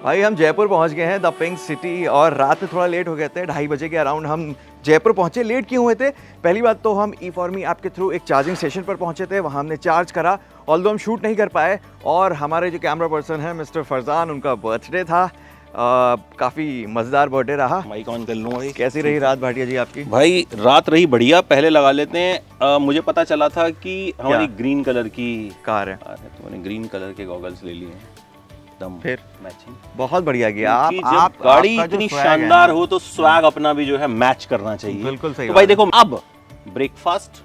भाई हम जयपुर पहुंच गए हैं, द पिंक सिटी, और रात में थोड़ा लेट हो गए थे, 2:30 बजे के अराउंड हम जयपुर पहुंचे। लेट क्यों हुए थे? पहली बात तो हम ई फॉर मी ऐप के थ्रू एक चार्जिंग स्टेशन पर पहुंचे थे, वहां हमने चार्ज करा, ऑल्दो हम शूट नहीं कर पाए। और हमारे जो कैमरा पर्सन है मिस्टर फरजान, उनका बर्थडे था, काफ़ी मज़ेदार बर्थडे रहा। माइक ऑन कर लूँ भाई। कैसी रही रात भाटिया जी आपकी? भाई रात रही बढ़िया। पहले लगा लेते हैं। मुझे पता चला था कि हमारी ग्रीन कलर की कार है, तो मैंने ग्रीन कलर के गॉगल्स ले लिए हैं, एकदम फिर मैचिंग। बहुत बढ़िया किया क्योंकि जब गाड़ी इतनी शानदार हो तो स्वैग अपना भी जो है मैच करना चाहिए। बिल्कुल सही तो भाई बात है। देखो, अब ब्रेकफास्ट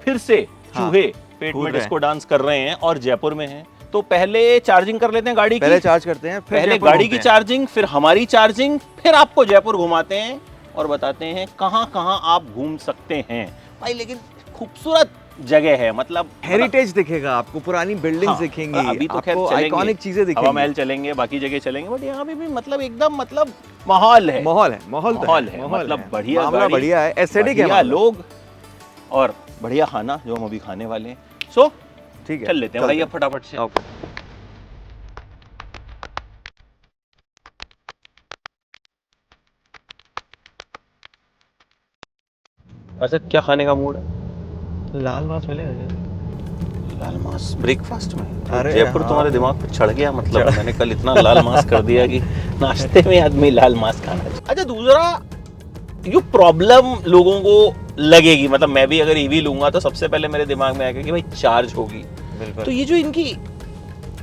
फिर से हाँ, चूहे पेट कूद में रहे डिस्को डांस कर रहे हैं और जयपुर में हैं। तो पहले चार्जिंग कर लेते हैं गाड़ी पहले की, चार्ज करते हैं, फिर पहले जयपुर गाड़ी घूमते की हैं। चार्जिंग, फिर हमारी चार्जिंग, फिर आपको जयपुर घुमाते हैं और बताते हैं कहाँ कहाँ आप घूम सकते हैं भाई। लेकिन खूबसूरत जगह है, मतलब हेरिटेज दिखेगा आपको, पुरानी बिल्डिंग्स हाँ, दिखेंगी, अभी तो खैर आपको चलेंगे, आइकॉनिक चीजें हवा दिखेंगी। महल चलेंगे, बाकी जगह चलेंगे, बट यहाँ पे भी मतलब एकदम मतलब माहौल है, माहौल है, माहौल तो माहौल है, है, माहौल मतलब है। बढ़िया मामला गाड़ी, बढ़िया है, एस्थेटिक है बढ़िया मामला। लोग और बढ़िया खाना जो हम अभी खाने वाले हैं। सो ठीक है, चल लेते हैं भाई अब फटाफट से। ओके। अच्छा, क्या खाने का मूड है? लाल मांस मिलेगा? लाल मांस ब्रेकफास्ट में? अरे जयपुर हाँ, तुम्हारे दिमाग पे चढ़ गया, मतलब चढ़- मैंने कल इतना लाल मांस कर दिया कि नाश्ते में आदमी लाल मांस खाना चाहिए। अच्छा, दूसरा जो प्रॉब्लम लोगों को लगेगी, मतलब मैं भी अगर ईवी लूंगा तो सबसे पहले मेरे दिमाग में आएगा कि भाई चार्ज होगी। बिल्कुल। तो ये जो इनकी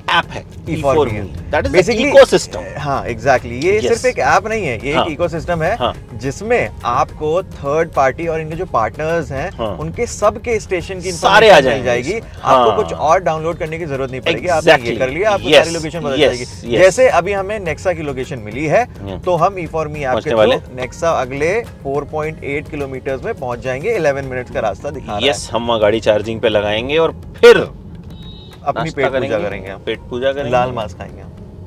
ऐप है E4Me, that is basically ecosystem. हाँ एग्जैक्टली, ये Yes. सिर्फ एक ऐप नहीं है, ये हाँ. एक इकोसिस्टम है। हाँ. जिसमें आपको थर्ड पार्टी और इनके जो पार्टनर्स हैं, हाँ. उनके सबके स्टेशन की सारे information आ मिल जाएंगे जाएगी। इसमें। आपको हाँ. कुछ और डाउनलोड करने की जरूरत नहीं पड़ेगी, आपने ये कर लिया, आपको Yes. सारी लोकेशन पता Yes. चलेगी। Yes. जैसे अभी हमें नेक्सा की लोकेशन मिली है, तो हम E4Me ऐप के वाले थ्रू नेक्सा अगले 4.8 किलोमीटर में पहुंच जाएंगे। 11 मिनट्स का रास्ता दिखा रहा यस, हम वहाँ गाड़ी चार्जिंग पे लगाएंगे और फिर है। अपनी नाश्ता पेट पूजा करेंगे हम, पेट पूजा करेंगे, लाल मांस खाएंगे।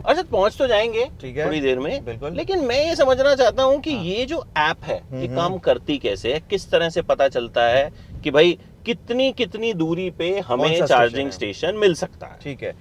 अच्छा पहुंच तो जाएंगे ठीक है, थोड़ी देर में, बिल्कुल। लेकिन मैं ये समझना चाहता हूँ कि हाँ। ये जो ऐप है ये हम्म। काम करती कैसे है, किस तरह से पता चलता है कि भाई कितनी कितनी दूरी पे हमें सा चार्जिंग स्टेशन स्टेशन मिल सकता है। ठीक है,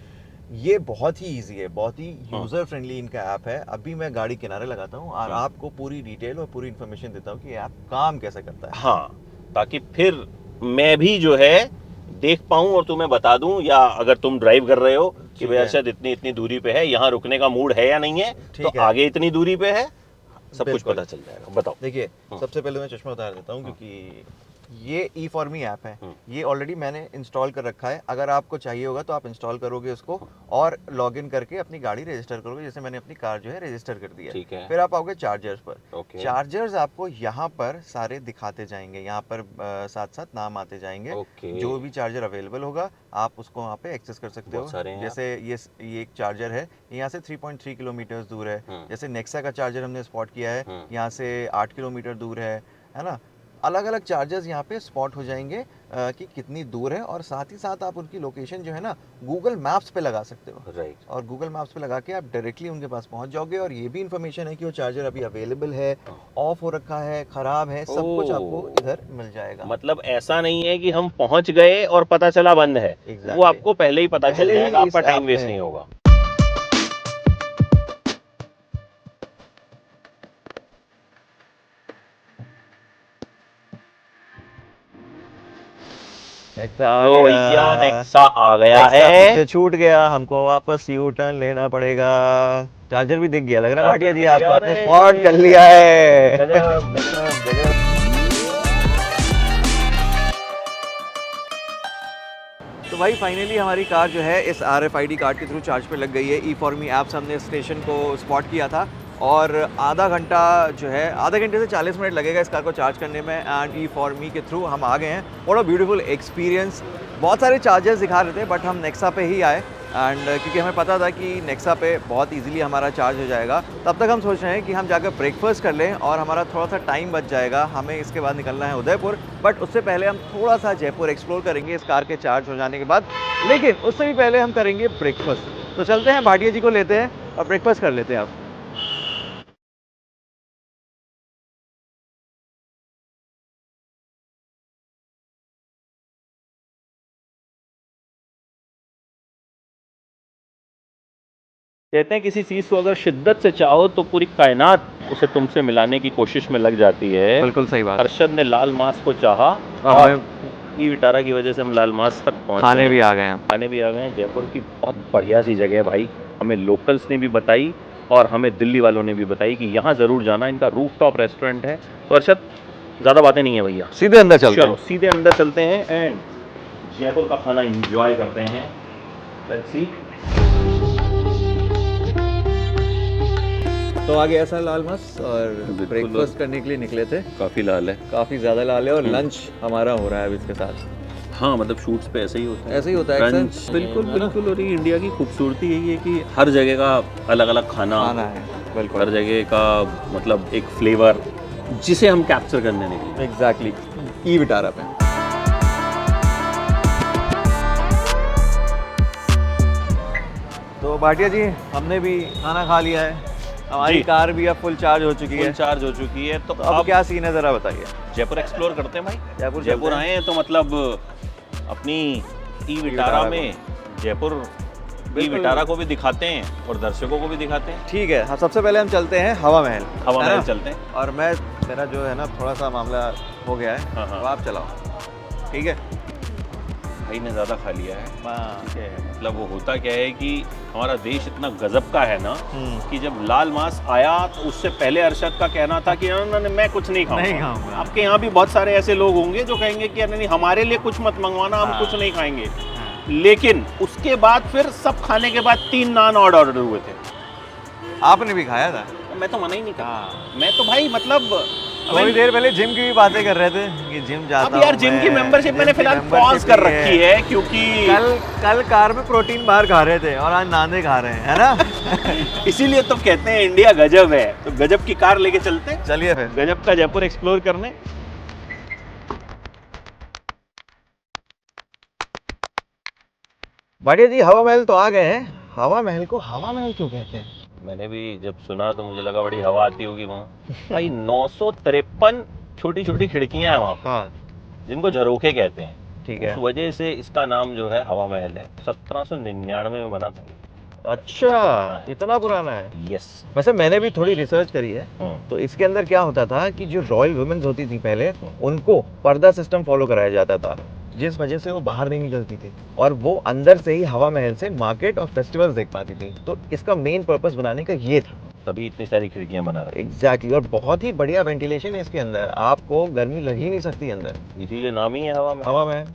ये बहुत ही इजी है, बहुत ही हाँ। यूजर फ्रेंडली इनका ऐप है। अभी मैं गाड़ी किनारे लगाता हूँ और हाँ। आपको पूरी डिटेल और पूरी इन्फॉर्मेशन देता हूँ कि ऐप काम कैसे करता है। हाँ, ताकि फिर मैं भी जो है देख पाऊं और तुम्हें बता दूं, या अगर तुम ड्राइव कर रहे हो कि ठीक भाई है। अर्षद इतनी इतनी दूरी पे है, यहाँ रुकने का मूड है या नहीं है, तो ठीक है, आगे इतनी दूरी पे है, सब कुछ बिल्कुल। पता चल जाएगा। बताओ। देखिए, हाँ। सबसे पहले मैं चश्मा उतार देता हूँ, हाँ। क्योंकि ये E4Me ऐप है, हाँ। ये ऑलरेडी मैंने इंस्टॉल कर रखा है। अगर आपको चाहिए होगा तो आप इंस्टॉल करोगे उसको और लॉगिन करके अपनी गाड़ी रजिस्टर करोगे। जैसे मैंने अपनी कार जो है रजिस्टर कर दी है। ठीक है। फिर आप आओगे चार्जर्स पर। ओके। चार्जर्स आपको यहाँ पर सारे दिखाते जाएंगे, यहाँ पर साथ साथ नाम आते जाएंगे। ओके। जो भी चार्जर अवेलेबल होगा आप उसको वहाँ पे एक्सेस कर सकते बहुत हो। सारे हैं जैसे ये एक चार्जर है, यहाँ से 3.3 किलोमीटर दूर है। जैसे नेक्सा का चार्जर हमने स्पॉट किया है, यहाँ से 8 किलोमीटर दूर है ना। अलग अलग चार्जर्स यहाँ पे स्पॉट हो जाएंगे कि कितनी दूर है, और साथ ही साथ आप उनकी लोकेशन जो है ना गूगल मैप्स पे लगा सकते हो। राइट। और गूगल मैप्स पे लगा के आप डायरेक्टली उनके पास पहुंच जाओगे। और ये भी इन्फॉर्मेशन है कि वो चार्जर अभी अवेलेबल है, ऑफ हो रखा है, खराब है, सब कुछ आपको इधर मिल जाएगा। मतलब ऐसा नहीं है कि हम पहुंच गए और पता चला बंद है। Exactly. वो आपको पहले ही पता चल पहले ही जाएगा, आपका इस टाइम ऐप वेस्ट में नहीं होगा। तो भैया नेक्सा आ गया है। छूट गया, हमको वापस यू टर्न लेना पड़ेगा। चार्जर भी दिख गया, लग रहा है भाटिया जी आपको आपने स्पॉट कर लिया है। गजब, गजब, गजब। तो भाई फाइनली हमारी कार जो है इस RFID कार्ड के थ्रू चार्ज पे लग गई है। E4Me ऐप से हमने स्टेशन को स्पॉट किया था, और आधा घंटा जो है, आधे घंटे से 40 मिनट लगेगा इस कार को चार्ज करने में। एंड E4Me के थ्रू हम आ गए हैं। What a beautiful experience. बहुत सारे चार्जर्स दिखा रहे थे, बट हम नेक्सा पे ही आए। एंड क्योंकि हमें पता था कि नेक्सा पे बहुत इजीली हमारा चार्ज हो जाएगा। तब तक हम सोच रहे हैं कि हम जाकर ब्रेकफास्ट कर लें और हमारा थोड़ा सा टाइम बच जाएगा। हमें इसके बाद निकलना है उदयपुर, बट उससे पहले हम थोड़ा सा जयपुर एक्सप्लोर करेंगे इस कार के चार्ज हो जाने के बाद। लेकिन उससे भी पहले हम करेंगे ब्रेकफास्ट। तो चलते हैं, भाटिया जी को लेते हैं और ब्रेकफास्ट कर लेते हैं आप। कहते हैं किसी चीज़ को अगर शिद्दत से चाहो तो पूरी कायनात उसे तुमसे मिलाने की कोशिश में लग जाती है। बिल्कुल सही बात। अरशद ने लाल मास को चाहा और और ई विटारा की वजह से हम लाल मास तक पहुंच खाने गए। भी आ गए हैं। खाने भी आ गए हैं। जयपुर की बहुत बढ़िया सी जगह है भाई, हमें लोकल्स ने भी बताई और हमें दिल्ली वालों ने भी बताई कि यहाँ ज़रूर जाना, इनका रूफ टॉप रेस्टोरेंट है। तो अरशद ज़्यादा बातें नहीं है भैया, सीधे अंदर चलते चलो हैं। सीधे अंदर चलते हैं एंड जयपुर का खाना एंजॉय करते हैं। Let's see. तो आ गया ऐसा लाल मास और बिल्कुल। ब्रेकफास्ट करने के लिए निकले थे। काफ़ी लाल है। काफ़ी ज़्यादा लाल है और लंच हमारा हो रहा है अभी इसके साथ। हाँ मतलब शूट्स पे ऐसे ही होता है। ऐसे ही होता है Brunch, अक्सर। बिल्कुल बिल्कुल। और ये इंडिया की खूबसूरती यही है कि हर जगह का अलग अलग खाना है बिल्कुल। हर जगह का मतलब एक फ्लेवर जिसे हम कैप्चर करने निकले। एग्जैक्टली ई विटारा पे। तो भाटिया जी हमने भी खाना खा लिया है, हमारी जी। कार भी अब फुल चार्ज हो चुकी फुल है। चार्ज हो चुकी है। तो तो अब क्या सीन है जरा बताइए। जयपुर एक्सप्लोर करते हैं भाई। जयपुर जयपुर चलते हैं। आए हैं तो मतलब अपनी ई विटारा विटारा में जयपुर ई बिल्कुल। विटारा को भी दिखाते हैं और दर्शकों को भी दिखाते हैं। ठीक है, हाँ सबसे पहले हम चलते हैं हवा महल। हवा है महल ना? चलते हैं। और मेरा जो है ना थोड़ा सा मामला हो गया है, हाँ, हाँ। तो आप चलाओ। ठीक है। भाई ने ज़्यादा खा लिया है। हाँ। ठीक है, मतलब वो होता क्या है कि हमारा देश इतना गजब का है ना हम्म। कि जब लाल मास आया तो उससे पहले अरशद का कहना था कि नहीं मैं कुछ नहीं नहीं खाऊंगा। खाऊंगा। आपके यहाँ भी बहुत सारे ऐसे लोग होंगे जो कहेंगे कि नहीं हमारे लिए कुछ मत मंगवाना, हम हाँ। कुछ नहीं खाएंगे। लेकिन उसके बाद फिर सब खाने के बाद 3 नान और ऑर्डर हुए थे। आपने भी खाया था? मैं तो मना ही नहीं था। हाँ। मैं तो भाई मतलब थोड़ी देर पहले जिम की भी बातें कर रहे थे कि जिम जाता अब यार हूँ जिम मैं, की मेंबरशिप मैंने जिम की फिलहाल membership पॉज कर ली रखी है क्योंकि कल कार में प्रोटीन बार खा रहे थे और आज नांदे खा रहे हैं, है ना? इसीलिए तो कहते हैं इंडिया गजब है। तो गजब की कार लेके चलते हैं चलिए फिर। गजब का जयपुर एक्सप्लोर करने। बढ़िया जी, हवा महल तो आ गए हैं। हवा महल को हवा महल क्यों कहते हैं? मैंने भी जब सुना तो मुझे लगा बड़ी हवा आती होगी वहाँ। भाई 953 छोटी छोटी खिड़कियां हैं वहाँ हाँ पर, जिनको झरोखे कहते हैं। ठीक है। उस वजह से इसका नाम जो है हवा महल है। 1799 में बना था। अच्छा, इतना पुराना है? यस। वैसे मैंने भी थोड़ी रिसर्च करी है, तो इसके अंदर क्या होता था कि जो रॉयल वुमेन्स होती थी पहले, उनको पर्दा सिस्टम फॉलो कराया जाता था, जिस वजह से वो बाहर नहीं निकलती थी और वो अंदर से ही हवा महल से मार्केट और फेस्टिवल्स देख पाती थी। तो इसका मेन पर्पस बनाने का ये था। तभी इतनी सारी खिड़कियां बना रही। एग्जैक्टली। और बहुत ही बढ़िया वेंटिलेशन है इसके अंदर, आपको गर्मी लग ही नहीं सकती अंदर। इसीलिए नाम ही है हवा महल। हवा महल।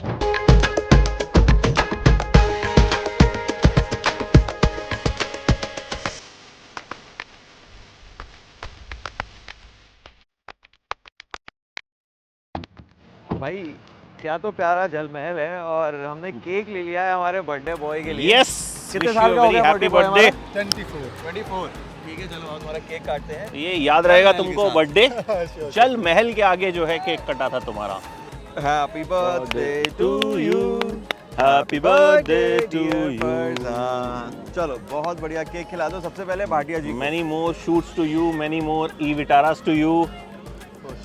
भाई क्या तो प्यारा जल महल है और हमने केक ले लिया है हमारे बर्थडे बॉय के लिए। यस। कितने साल का हो गया हैप्पी बर्थडे। 24। ठीक है, चलो हम तुम्हारा केक काटते हैं। ये याद रहेगा महल के तुमको साथ। बर्थडे। जल महल के आगे जो है केक कटा था तुम्हारा। Happy birthday to you, happy birthday to you. चलो बहुत बढ़िया केक खिला दो सबसे पहले भाटिया जी को। Many more shoots to you, many more e-Vitaras to you.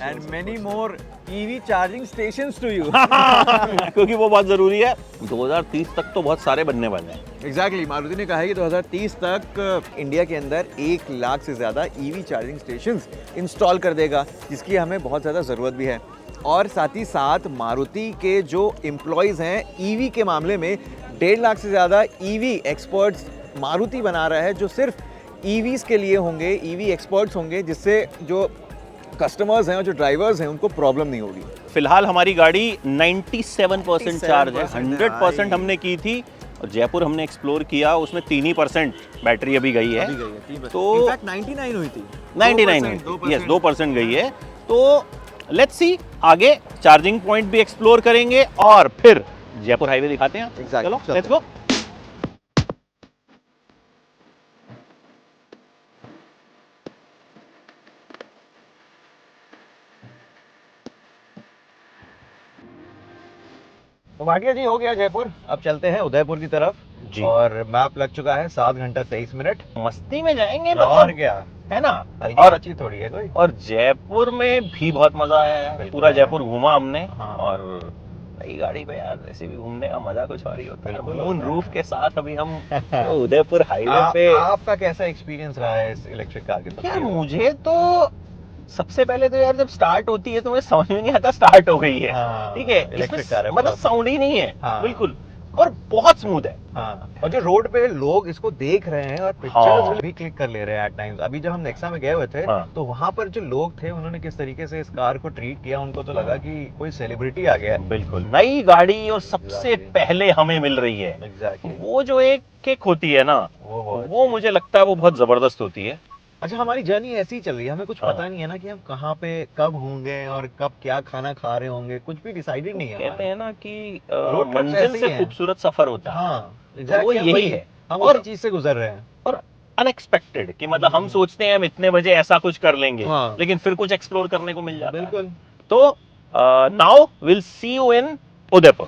And many more EV charging stations to you. क्योंकि वो बहुत जरूरी है। 2030 तक तो बहुत सारे बनने वाले हैं। एग्जैक्टली। मारुति ने कहा है कि 2030 तक इंडिया के अंदर 1 लाख से ज़्यादा ईवी चार्जिंग स्टेशंस इंस्टॉल कर देगा, जिसकी हमें बहुत ज़्यादा ज़रूरत भी है। और साथ ही साथ मारुति के जो एम्प्लॉयज़ हैं ईवी के मामले में 1.5 लाख से ज़्यादा ईवी एक्सपर्ट्स मारुति बना रहा है, जो सिर्फ ईवीज़ के लिए होंगे, ईवी एक्सपर्ट्स होंगे, जिससे जो कस्टमर्स हैं और जो ड्राइवर्स हैं उनको प्रॉब्लम नहीं होगी। फिलहाल हमारी गाड़ी 97% चार्ज है। 100% भाई। हमने की थी और जयपुर हमने एक्सप्लोर किया, उसमें 3% बैटरी अभी गई है। तो इनफैक्ट 99 हुई थी। 99 यस 2% गई है। तो लेट्स सी आगे चार्जिंग पॉइंट भी एक्सप्लोर करेंगे और फिर जयपुर हाईवे दिखाते हैं। Exactly. चलो चलते लेट्स गो। तो भाटिया जी हो गया जयपुर, अब चलते हैं उदयपुर की तरफ जी। और मैप लग चुका है 7 घंटा 23 मिनट। मस्ती में जाएंगे और क्या है ना। और अच्छी थोड़ी है कोई। और जयपुर में भी बहुत मजा आया यार। पूरा जयपुर घूमा हमने हाँ। और नई गाड़ी पे यार ऐसे भी घूमने का मजा कुछ और ही होता है। मून रूफ के साथ अभी हम उदयपुर हाईवे पे। आपका कैसा एक्सपीरियंस रहा है इस इलेक्ट्रिक कार के यार साथ? मुझे तो सबसे पहले तो यार जब स्टार्ट होती है तो मुझे समझ में नहीं आता स्टार्ट हो गई है। हाँ, ठीक है, इलेक्ट्रिक कार है मतलब बहुत। साउंड ही नहीं है हाँ। बिल्कुल, और बहुत स्मूथ है। हाँ, और जो रोड पे लोग इसको देख रहे हैं और पिक्चर्स भी क्लिक कर ले रहे हैं एट टाइम्स। अभी जब हम नेक्सा में गए हुए थे हाँ। तो वहां पर जो लोग थे उन्होंने किस तरीके से इस कार को ट्रीट किया, उनको तो लगा कि कोई सेलिब्रिटी आ गया है। बिल्कुल नई गाड़ी और सबसे Exactly. पहले हमें मिल रही है। एग्जैक्टली। वो जो एक किक होती है ना, वो मुझे लगता है वो बहुत जबरदस्त होती है। अच्छा, हमारी जर्नी ऐसी ही चल रही है, हमें कुछ हाँ। पता नहीं है ना कि हम कहाँ पे कब होंगे और कब क्या खाना खा रहे होंगे, कुछ भी डिसाइडेड नहीं है कहते हमारा। हैं ना कि Road trips मंजिल ऐसे ही से हैं। खूबसूरत सफर होता है। हाँ, तो वो एग्जैक्टली, हम यही वही है। हम और उसी चीज से गुजर रहे हैं। और अनएक्सपेक्टेड कि मतलब हम सोचते हैं हम इतने बजे ऐसा कुछ कर लेंगे, हाँ। लेकिन फिर कुछ एक्सप्लोर करने को मिल जाता है। बिल्कुल। तो now will see you in Udaipur.